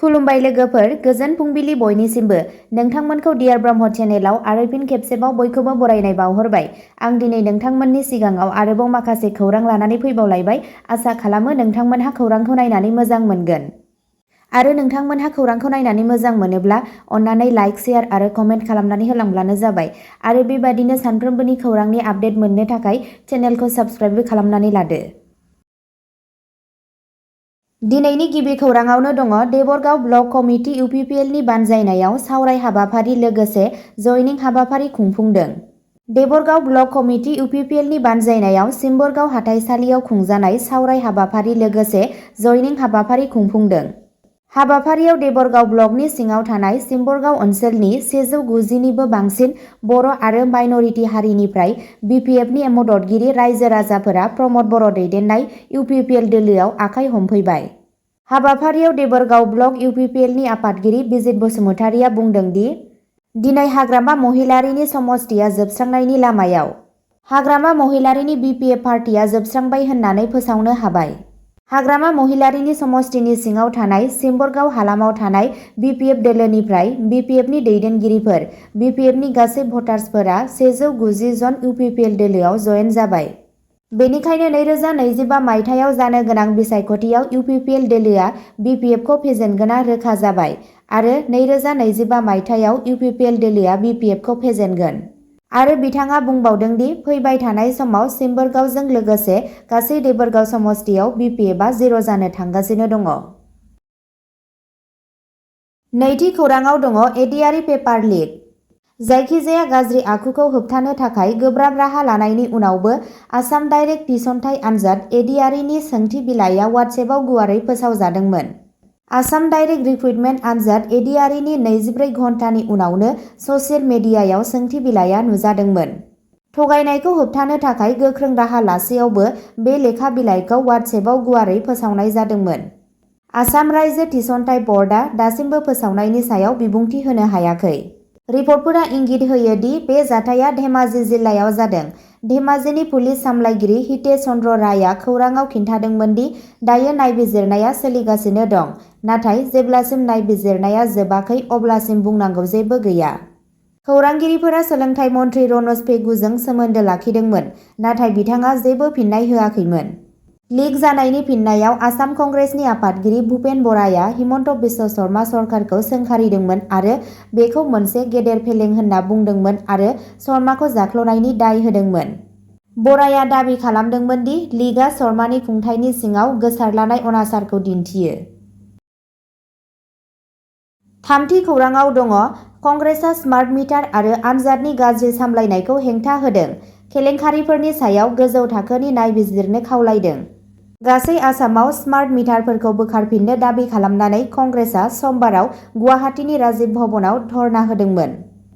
खुलुमबाय लोगोफोर, गोजोन फुंबिलि बयनिसिमबो। नोंथांमोनखौ डियार ब्रह्म चेनेलाव आरो फिन खेबसेबाव बयखौबो बरायनाय बावहरबाय। आं दिनै नोंथांमोननि सिगाङाव आरोबाव माखासे खौरां लानानै फैबावलायबाय। आसा खालामो नोंथांमोनहा खौरांखौ नायनानै मोजां मोनगोन। आरो नोंथांमोनहा खौरांखौ नायनानै मोजां मोनोब्ला अन्नानै लाइक, शेयार आरो कमेन्ट खालामनानै होलांब्लानो जाबाय। आरो बेबादिनो सानफ्रोमबोनि खौरांनि आपडेट मोननो थाखाय चेनेलखौ साबस्क्राइबबो खालामनानै लादो। दिनैनि गिबि खौराङावनो दङ देबरगाव ब्लक कमिटि UPPLनि बानजायनायाव सावराय हाबाफारि लोगोसे जयनिं हाबाफारि खुंफुंदों। देबरगाव ब्लक कमिटि UPPLनि बानजायनायाव सिम्बरगाव हाथाइसालियाव खुंजानाय सावराय हाबाफारि लोगोसे जयनिं हाबाफारि खुंफुंदों। हाबाफारियाव देबरगाव ब्लकनि सिङाव थानाय सिम्बरगाव ओनसोलनि 190निबो बांसिन बर' आरो माइनरिटि हारिनिफ्राय BPFनि मददगिरि रायजो राजाफोरा प्रमद बर' दैदेननाय UPPL दोलोआव आखाइ हमफैबाय। हाबाफारियाव देबरगाव ब्लक UPPLनि आफादगिरि बिजित बसुमतारिया बुंदों दि दिनै हाग्रामा महिलारीनि समस्तिया जोबस्रांनायनि लामायाव। हाग्रामा महिलारीनि BPF पार्टिया जोबस्रांबाय होननानै फोसावनो हाबाय। हाग्रामा महिलारीनि समस्तिनि सिङाव थानाय सिम्बरगाव हालामाव थानाय BPF दोलोनिफ्राय BPFनि दैदेनगिरिफोर, BPFनि गासै भटार्सफोरा 190 जन UPPL दोलोआव जयेन जाबाय। बेनिखायनो 2025 मायथाइयाव जानो गोनां बिसायख'थियाव UPPL दोलोआ BPFखौ फेजेनगोना रोखा जाबाय आरो 2025 मायथाइयाव UPPL दोलोआ BPFखौ फेजेनगोन। आरो बिथाङा बुंबावदों दि फैबाय थानाय समाव सिम्बरगावजों लोगोसे गासै देबरगाव समस्तियाव BPFआ 0 जानो थांगासिनो दङ। नैथि खौराङाव दङ एडिआरइ पेपार लिक। जायखिजाया गाज्रि आखुखौ होबथानो थाखाय गोब्राब राहा लानायनि उनावबो आसाम डाइरेक्ट थिसनथाइ आनजाद एडिआरइनि सोंथि बिलाइआ वाट्सएपआव गुवारै फोसावजादोंमोन। आसाम डाइरेक्ट रिक्रुटमेन्ट आनजाद एडिआरइनि 24 घन्टानि उनावनो ससियेल मिडियायाव सोंथि बिलाइआ नुजादोंमोन। थगायनायखौ होबथानो थाखाय गोख्रों राहा लासेयावबो बे लेखा बिलाइखौ वाट्सएपआव गुवारै फोसावनाय जादोंमोन। आसाम रायजो थिसनथाइ बर्डआ दासिमबो फोसावनायनि सायाव बिबुंथि होनो हायाखै। रिपर्टफोरा इंगित होयो दि बे जाथाया धेमाजि जिल्लायाव जादों। धेमाजिनि पुलिस सामलायगिरि हितेश चन्द्र रायआ खौराङाव खिन्थादोंमोन दि दायो नायबिजिरनाया सोलिगासिनो दं, नाथाय जेब्लासिम नायबिजिरनाया जोबाखै अब्लासिम बुंनांगौ जेबो गैया। खौरांगिरिफोरा सोलोंथाइ मन्थ्रि रनज पेगुजों सोमोन्दो लाखिदोंमोन, नाथाय बिथाङा जेबो फिन्नाय होआखैमोन। लिक जानायनि फिननायाव आसाम कंग्रेसनि आफादगिरि भुपेन बराया हिमन्त बिश्व शर्मा सरकारखौ सोंखारिदोंमोन आरो बेखौ मोनसे गेदेर फेलें होनना बुंदोंमोन आरो शर्माखौ जाख्ल'नायनि दाय होदोंमोन। बराया दाबि खालामदोंमोन दि लिकआ शर्मानि खुंथायनि सिङाव गोसारलानाय अनाचारखौ दिन्थियो। थामथि खौराङाव दङ कंग्रेसआ स्मार्ट मिटार आरो आनजादनि गाज्रि सामलायनायखौ हेंथा होदों, केलेंकारिफोरनि सायाव गोजौ थाखोनि नायबिजिरनो खावलायदों। गासै आसामाव स्मार्ट मिटारफोरखौ बोखारफिननो दाबि खालामनानै कंग्रेसआ समबाराव गुवाहाटीनि राजीव भवनाव धर्ना होदोंमोन।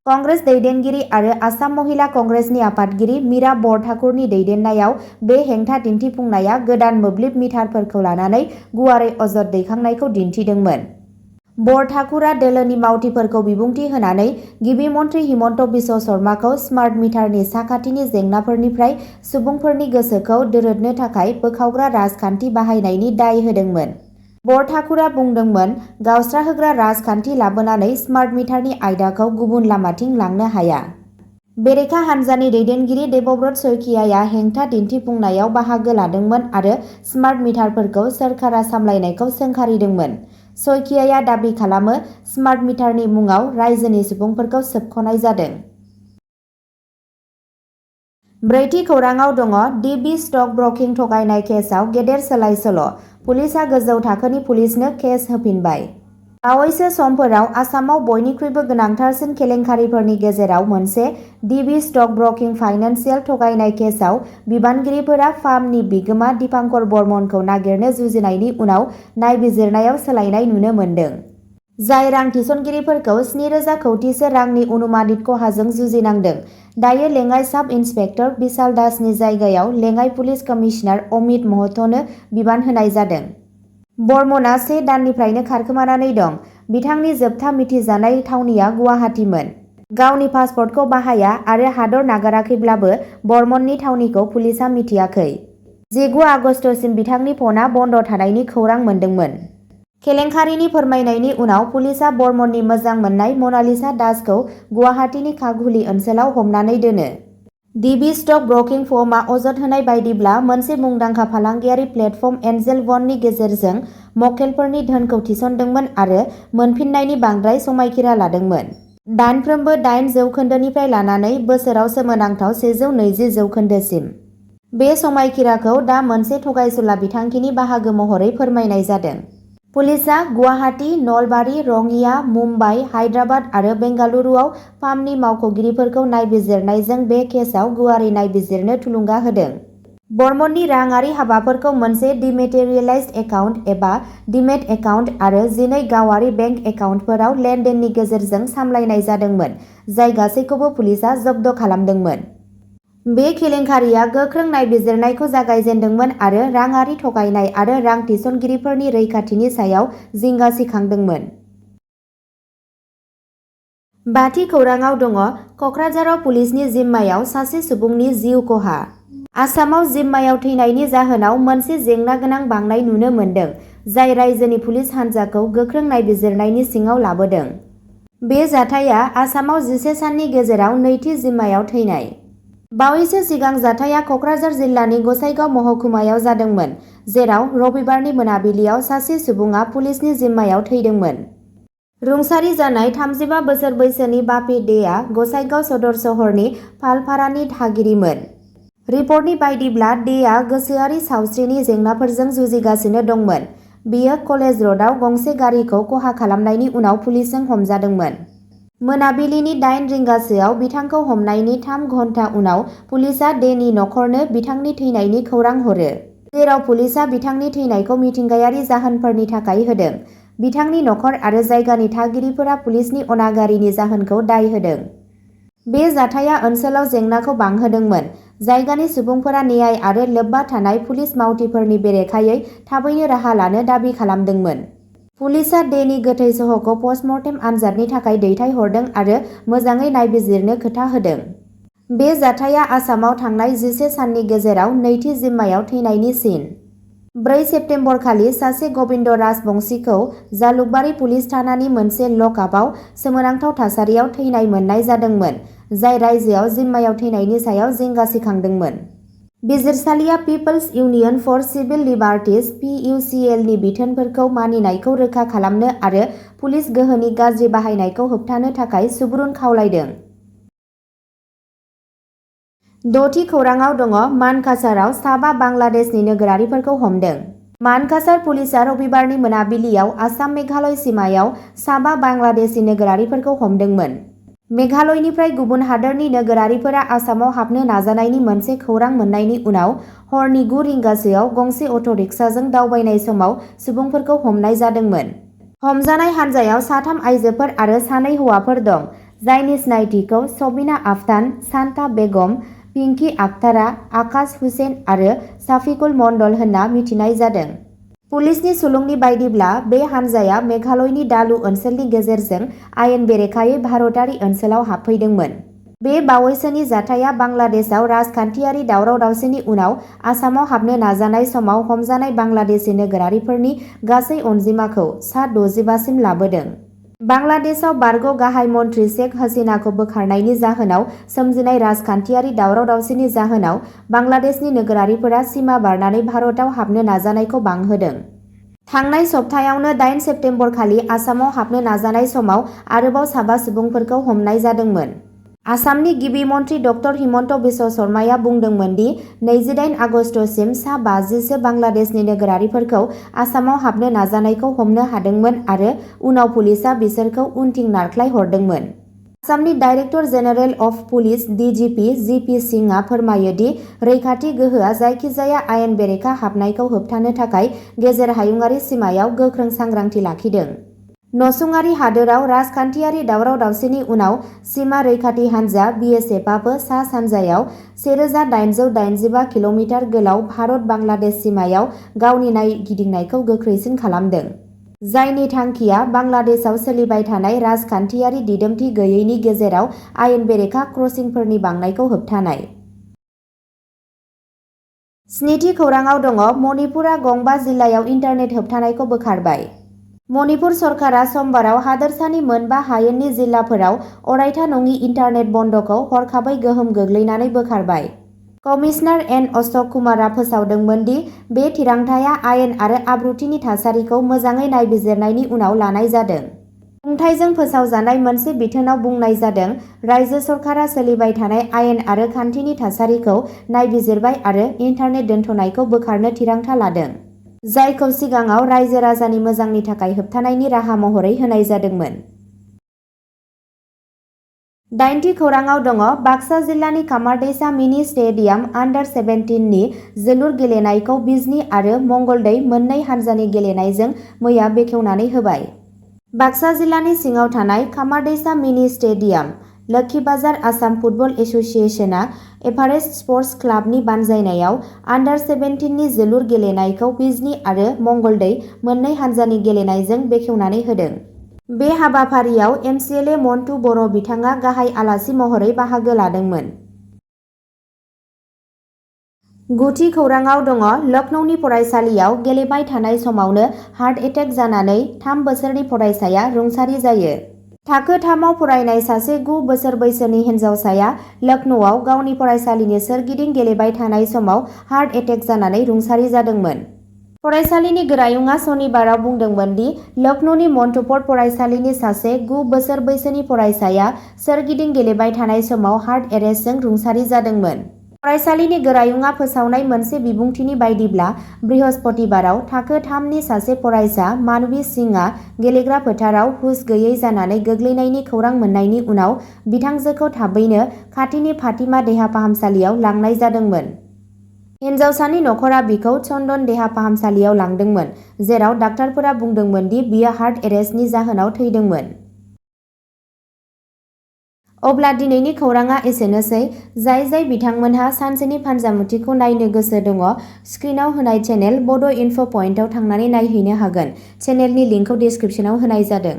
कंग्रेस दैदेनगिरि आरो आसाम महिला कंग्रेसनि आफादगिरि मीरा बरठाकुरनि दैदेननायाव बे हेंथा दिन्थिफुंनाया गोदान मोब्लिब मिटारफोरखौ लानानै गुवारै अजद दैखांनायखौ दिन्थिदोंमोन। बरठाकुरा दोलोनि मावथिफोरखौ बिबुंथि होनानै गिबि मन्थ्रि हिमन्त बिश्व शर्माखौ स्मार्ट मिटारनि साखाथिनि जेंनाफोरनिफ्राय सुबुंफोरनि गोसोखौ दोरोदनो थाखाय बोखावग्रा राजखान्थि बाहायनायनि दाय होदोंमोन। बरठाकुरा बुंदोंमोन, गावस्राहोग्रा राजखान्थि लाबोनानै स्मार्ट मिटारनि आयदाखौ गुबुन लामाथिं लांनो हाया। बेरेखा हान्जानि दैदेनगिरि देबब्रत शइकियाआ हेंथा दिन्थिफुंनायाव बाहागो लादोंमोन आरो स्मार्ट मिटारफोरखौ सोरखारा सामलायनायखौ सोंखारिदोंमोन। शइकियाआ दाबि खालामो, स्मार्ट मिटारनि मुङाव रायजोनि सुबुंफोरखौ सोबख'नाय जादों। ब्रैथि खौराङाव दङ डिबि स्टक ब्रकिं थगायनाय केसआव गेदेर सोलाय-सोल', पुलिसआ गोजौ थाखोनि पुलिसनो केस होफिनबाय। बावैसो समफोराव आसामाव बयनिख्रुइबो गोनांथारसिन केलेंकारिफोरनि गेजेराव मोनसे डिबि स्टक ब्रकिं फाइनेन्सियेल थगायनाय केसआव बिबानगिरिफोरा फार्मनि बिगोमा दीपांकर बर्मनखौ नागिरनो जुजिनायनि उनाव नायबिजिरनायाव सोलायनाय नुनो मोन्दों। जाय रां थिसनगिरिफोरखौ 7,000 कौटिसो रांनि अनुमानित खहाजों जुजिनांदों। दायो लेङाइ साब इन्सपेक्टर बिशाल दासनि जायगायाव लेङाइ पुलिस कमिशनार अमित महतनो बिबान होनाय जादों। बर्मनआ 1 दाननिफ्रायनो खारखोमानानै दं। बिथांनि जोबथा मिथिजानाय थावनिया गुवाहाटीमोन। गावनि पासपर्टखौ बाहाया आरो हादर नागाराखैब्लाबो बर्मननि थावनिखौ पुलिसआ मिथियाखै। 19 आगस्तसिम बिथांनि फनआ बन्द थानायनि खौरां मोन्दोंमोन। केलेंकारिनि फोरमायनायनि उनाव पुलिसआ बर्मननि मोजां मोननाय मनालिसा दासखौ गुवाहाटीनि कागहुली ओनसोलाव हमनानै दोनो। डिबि स्टक ब्रकिं फर्मआ अजद होनाय बायदिब्ला मोनसे मुंदांखा फालांगियारि प्लेटफर्म एन्जेल वननि गेजेरजों मक्केलफोरनि धोनखौ थिसनदोंमोन आरो मोनफिन्नायनि बांद्राय समायखिरा लादोंमोन। दानफ्रोमबो 8% लानानै बोसोराव सोमोनांथाव 120% बे समायखिराखौ दा मोनसे थगायसुला बिथांखिनि बाहागो महरै फोरमायनाय जादों। पुलिसआ गुवाहाटी, नलबारी, रङिया, मुम्बाइ, हायद्राबाद आरो बेंगालुरुआव फार्मनि मावख'गिरिफोरखौ नायबिजिरनायजों बे केसआव गुवारै नायबिजिरनो थुलुंगा होदों। बर्मननि राङारि हाबाफोरखौ मोनसे डिमेटेरियेलाइज्ड एकाउन्ट एबा डिमेट एकाउन्ट आरो 12 गावारि बेंक एकाउन्टफोराव लेनदेननि गेजेरजों सामलायनाय जादोंमोन, जाय गासैखौबो पुलिसआ जब्द खालामदोंमोन। बे केलेंकारिया गोख्रों नायबिजिरनायखौ जागायजेनदोंमोन आरो राङारि थगायनाय आरो रां थिसनगिरिफोरनि रैखाथिनि सायाव जिंगा सिखांदोंमोन। बाथि खौराङाव दङ कक्राझाराव पुलिसनि जिम्मायाव सासे सुबुंनि जिउ खहा। आसामाव जिम्मायाव थैनायनि जाहोनाव मोनसे जेंना गोनां बांनाय नुनो मोन्दों, जाय रायजोनि पुलिस हान्जाखौ गोख्रों नायबिजिरनायनि सिङाव लाबोदों। बे जाथाया आसामाव 11 साननि गेजेराव नैथि जिम्मायाव थैनाय। बावैसो सिगां जाथाया कक्राझार जिल्लानि गसाइगाव महकुमायाव जादोंमोन, जेराव रबिबारनि मोनाबिलियाव सासे सुबुङा पुलिसनि जिम्मायाव थैदोंमोन। रुंसारि जानाय 35 बोसोर बैसोनि बापी डेआ गसाइगाव सदर सहरनि फालपारानि थागिरिमोन। रिपर्टनि बायदिब्ला डेआ गोसोआरि सावस्रिनि जेंनाफोरजों जुजिगासिनो दंमोन। बियो कलेज र'डआव गंसे गारिखौ खहा खालामनायनि उनाव पुलिसजों हमजादोंमोन। मोनाबिलिनि 8 रिंगासोआव बिथांखौ हमनायनि 3 घन्टा उनाव पुलिसआ डेनि नखरनो बिथांनि थैनायनि खौरां हरो, जेराव पुलिसआ बिथांनि थैनायखौ मिथिंगायारि जाहोनफोरनि थाखाय होदों। बिथांनि नखर आरो जायगानि थागिरिफोरा पुलिसनि अनागारिनि जाहोनखौ दाय होदों। बे जाथाया ओनसोलाव जेंनाखौ बांहोदोंमोन। जायगानि सुबुंफोरा न्याय आरो लोब्बा थानाय पुलिस मावथिफोरनि बेरेखायै थाबैनो राहा लानो दाबि खालामदोंमोन। पुलिसआ डेनि गोथै सह'खौ पस्टमर्टेम आनजादनि थाखाय दैथायहरदों आरो मोजाङै नायबिजिरनो खोथा होदों। बे जाथाया आसामाव थांनाय 11 साननि गेजेराव नैथि जिम्मायाव थैनायनि सिन। 4 सेप्तेम्बरखालि सासे गबिन्द राजबंशीखौ जालुकबारी पुलिस थानानि मोनसे लकआपआव सोमोनांथाव थासारियाव थैनाय मोननाय जादोंमोन, जाय रायजोआव जिम्मायाव थैनायनि सायाव जिंगा सिखांदोंमोन। बिजिरसालिया people's union for civil liberties (PUCL) नि बिथोनफोरखौ मानिनायखौ रोखा खालामनो आरो पुलिस गोहोनि गाज्रि बाहायनायखौ होबथानो थाखाय सुबुरुन खावलायदों। 6थि खौराङाव दङ मानकासाराव साबा बांलादेशनि नोगोरारिफोरखौ हमदों। मानकासार पुलिसआ रबिबारनि मोनाबिलियाव आसाम-मेघालय सिमायाव साबा बांलादेशी नोगोरारिफोरखौ हमदोंमोन। मेघालयनिफ्राय गुबुन हादोरनि नोगोरारिफोरा आसामाव हाबनो नाजानायनि मोनसे खौरां मोननायनि उनाव हरनि 9 रिंगासोआव गंसे अट'रिक्साजों दावबायनाय समाव सुबुंफोरखौ हमनाय जादोंमोन। हमजानाय हान्जायाव 3 आइजोफोर आरो 2 हौवाफोर दं, जायनि सिनायथिखौ सबिना आफतान, शान्ता बेगम, पिंकी आक्तारा, आकाश हुसैन आरो शाफिकुल मण्डल होनना मिथिनाय जादों। पुलिसनि सुलुंनि बायदिब्ला बे हान्जाया मेघालयनि दालु ओनसोलनि गेजेरजों आयेन बेरेखायै भारतारि ओनसोलाव हाबफैदोंमोन। बे बावैसोनि जाथाया बांलादेशआव राजखान्थियारि दावराव-दावसिनि उनाव आसामाव हाबनो नाजानाय समाव हमजानाय बांलादेशी नोगोरारिफोरनि गासै अनजिमाखौ सा 65 सिम लाबोदों। बांलादेशआव बारग' गाहाय मन्थ्रि शेख हासिनाखौ बोखारनायनि जाहोनाव सोमजिनाय राजखान्थियारि दावराव-दावसिनि जाहोनाव बांलादेशनि नोगोरारिफोरा सिमा बारनानै भारताव हाबनो नाजानायखौ बांहोदों। थांनाय सप्तायावनो 8 सेप्तेम्बरखालि आसामाव हाबनो नाजानाय समाव आरोबाव साबा सुबुंफोरखौ हमनाय जादोंमोन। आसामनि गिबि मन्थ्रि ड हिमन्त बिश्व शर्माया बुंदोंमोन दि 28 आगस्तसिम सा 50 सो बांलादेशनि नोगोरारिफोरखौ आसामाव हाबनो नाजानायखौ हमनो हादोंमोन आरो उनाव पुलिसआ बिसोरखौ उनथिं नारख्लायहरदोंमोन। आसामनि director general of police DGP जिपि सिंहआ फोरमायो दि रैखाथि गोहोआ जायखिजाया आयेन बेरेखा हाबनायखौ होबथानो थाखाय गेजेर हायुंआरि सिमायाव गोख्रों सांग्रांथि लाखिदों। नसुंआरि हादोराव राजखान्थियारि दावराव-दावसिनि उनाव सिमा रैखाथि हान्जा BSFआबो सा-सानजायाव 1885 किल'मिटार गोलाव भारत-बांलादेश सिमायाव गावनि नायगिदिंनायखौ गोख्रैसिन खालामदों, जायनि थांखिया बांलादेशआव सोलिबाय थानाय राजखान्थियारि दिदोमथि गैयैनि गेजेराव आयेन बेरेखा क्रसिंफोरनि बांनायखौ होबथानाय। 7थि खौराङाव दङ मणिपुरा गंबा जिल्लायाव इन्टारनेट होबथानायखौ बोखारबाय। मणिपुर सरकारा समबाराव हादोरसानि मोनबा हायेननि जिल्लाफोराव अरायथा नङि इन्टारनेट बन्द'खौ हरखाबै गोहोम गोग्लैनानै बोखारबाय। कमिशनार एन अशक कुमारआ फोसावदोंमोन दि बे थिरांथाया आयेन आरो आब्रुथिनि थासारिखौ मोजाङै नायबिजिरनायनि उनाव लानाय जादों। खुंथायजों फोसावजानाय मोनसे बिथोनाव बुंनाय जादों रायजो सरकारा सोलिबाय थानाय आयेन आरो खान्थिनि थासारिखौ नायबिजिरबाय आरो इन्टारनेट दोनथ'नायखौ बोखारनो थिरांथा लादों, जायखौ सिगाङाव रायजो राजानि मोजांनि थाखाय होबथानायनि राहा महरै होनाय जादोंमोन। 9थि खौराङाव दङ बाक्सा जिल्लानि खामारदैसा मिनि स्टेडियाम आन्डार-17 नि जोलुर गेलेनायखौ बिजनी आरो मंगलदै मोननै हानजानि गेलेनायजों मैया बेखेवनानै होबाय। बाक्सा जिल्लानि सिङाव थानाय खामारदैसा mini stadium, Lokhibazar Assam football एसोसिएशनआ एभारेस्ट स्पर्टस क्लाबनि बानजायनायाव आन्डार-17 नि जोलुर गेलेनायखौ बिजनी आरो मंगलदै मोननै हानजानि गेलेनायजों बेखेवनानै होदों। बे हाबाफारियाव एमसिएलए मन्टु बर' बिथाङा गाहाय आलासि महरै बाहागो लादोंमोन। 9थि खौराङाव दङ लखनौनि फरायसालियाव गेलेबाय थानाय समावनो हार्ट एटेक जानानै 3 बोसोरनि फरायसाया रुंसारि जायो। थाखो 3 आव फरायनाय सासे 9 बोसोर बैसोनि हिन्जावसाया लखनौआव गावनि फरायसालिनि सोरगिदिं गेलेबाय थानाय समाव हार्ट एटेक जानानै रुंसारि जादोंमोन। फरायसालिनि गोरायुंआ सनिबाराव बुंदोंमोन दि लखनौनि मन्टफर्ड फरायसालिनि सासे 9 बोसोर बैसोनि फरायसाया सोरगिदिं गेलेबाय थानाय समाव हार्ट एरेस्टजों रुंसारि जादोंमोन। फरायसालिनि गोरायुंआ फोसावनाय मोनसे बिबुंथिनि बायदिब्ला बृहस्पतिबाराव थाखो 3 नि सासे फरायसा मानवी सिंहआ गेलेग्रा फोथाराव हुस गैयै जानानै गोग्लैनायनि खौरां मोननायनि उनाव बिथांजोखौ थाबैनो खाथिनि फातिमा देहा फाहामसालियाव लांनाय जादोंमोन। हिन्जावसानि नखरा बिखौ चन्दन देहा फाहामसालियाव लांदोंमोन, जेराव डाक्टारफोरा बुंदोंमोन दि बियो हार्ट एरेस्टनि जाहोनाव थैदोंमोन। अब्ला दिनैनि खौराङा एसेनोसै। जाय बिथांमोनहा सानसेनि फानजामुथिखौ नायनो गोसो दङ, स्क्रिनाव होनाय चेनेल बड' इनफ' पइन्टआव थांनानै नायहैनो हागोन। चेनेलनि लिंकखौ डिस्क्रिप्शनाव होनाय जादों।